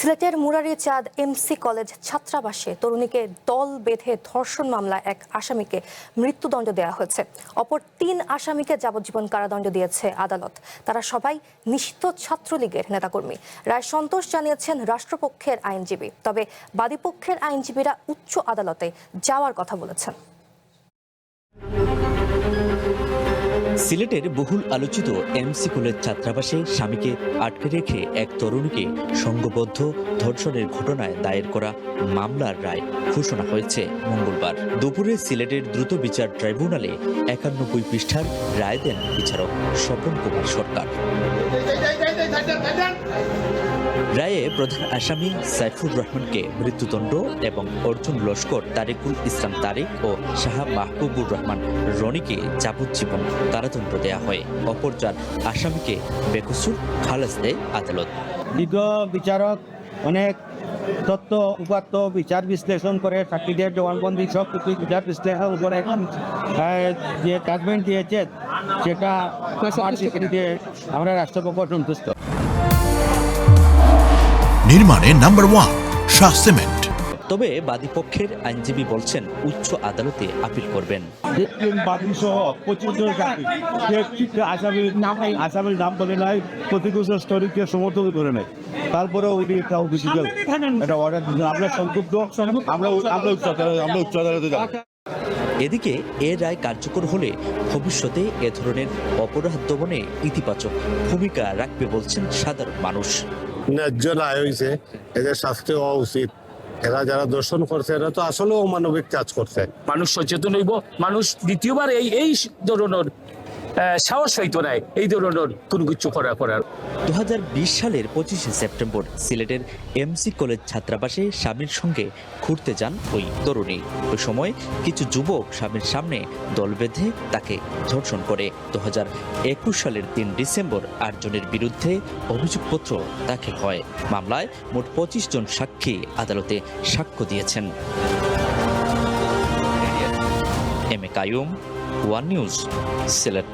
সিলেটের মুরারীচাঁদ MC college ছাত্রাবাসে তরুণীকে দল বেঁধে ধর্ষণ মামলায় এক আসামিকে মৃত্যুদণ্ড দেওয়া হয়েছে। অপর ৩ আসামিকে যাবজ্জীবন কারাদণ্ড দিয়েছে আদালত। তারা সবাই নিষিদ্ধ ছাত্রলীগের নেতাকর্মী। রায় সন্তোষ জানিয়েছেন রাষ্ট্রপক্ষের আইনজীবী। তবে বাদীপক্ষের আইনজীবীরা উচ্চ আদালতে যাওয়ার কথা বলেছেন। সিলেটের বহুল আলোচিত এমসি কলেজ ছাত্রাবাসে স্বামীকে আটকে রেখে এক তরুণীকে সংঘবদ্ধ ধর্ষণের ঘটনায় দায়ের করা মামলার রায় ঘোষণা হয়েছে মঙ্গলবার দুপুরে। সিলেটের দ্রুত বিচার ট্রাইব্যুনালে ৯১ পৃষ্ঠার রায় দেন বিচারক স্বপন কুমার সরকার। রায়ে প্রধান আসামি সাইফুর রহমানকে মৃত্যুদণ্ড এবং অর্জুন লস্কর, তারিকুল ইসলাম তারিক ও শাহ মাহবুবুর রহমান রনিকে যাবজ্জীবন কারাদণ্ড দেয়া হয়। অপর 4 আসামিকে বেকসুর খালাস দেয় আদালত। বিজ্ঞ বিচারক অনেক তথ্য উপাত্ত বিচার বিশ্লেষণ করে সাক্ষীদের জবানবন্দি সব কিছু বিচার বিশ্লেষণ করে যে জাজমেন্ট দিয়েছে সেটা আমরা রাষ্ট্রপক্ষ সন্তুষ্ট। নির্মাণে নাম্বার 1 শাহ সিমেন্ট। তবে বাদীপক্ষের আইনজীবী বলছেন উচ্চ আদালতে আপিল করবেন। আসামির নাম বলে নাই, প্রতিকূল স্তরীকে সমর্থন করে নেয়, তারপরে এটা অর্ডার আমরা সংক্ষুব্ধ, আমরা উচ্চ আদালতে যাব। এদিকে এ রায় কার্যকর হলে ভবিষ্যতে এ ধরনের অপরাধ দমনে ইতিবাচক ভূমিকা রাখবে বলছেন সাধারণ মানুষ। ন্যায্য রায় হয়েছে, এদের শাস্তি হওয়া উচিত। এরা যারা দর্শন করছে এরা তো আসলে অমানবিক কাজ করছে। মানুষ সচেতন হইব, মানুষ দ্বিতীয়বার এই ধরনের সাহস হইতো নাই এই ধরনের কোনো কিছু করার। 2020 সালের 25শে সেপ্টেম্বর সিলেটের এমসি কলেজ ছাত্রাবাসে স্বামীর সঙ্গে ঘুরতে যান ওই তরুণী। ওই সময় কিছু যুবক স্বামীর সামনে দল বেঁধে তাকে ধর্ষণ করে। 2021 সালের 3 ডিসেম্বর 8 জনের বিরুদ্ধে অভিযোগপত্র দাখিল হয়। মামলায় মোট 25 জন সাক্ষী আদালতে সাক্ষ্য দিয়েছেন। M A Qayyum, one news, Sylhet.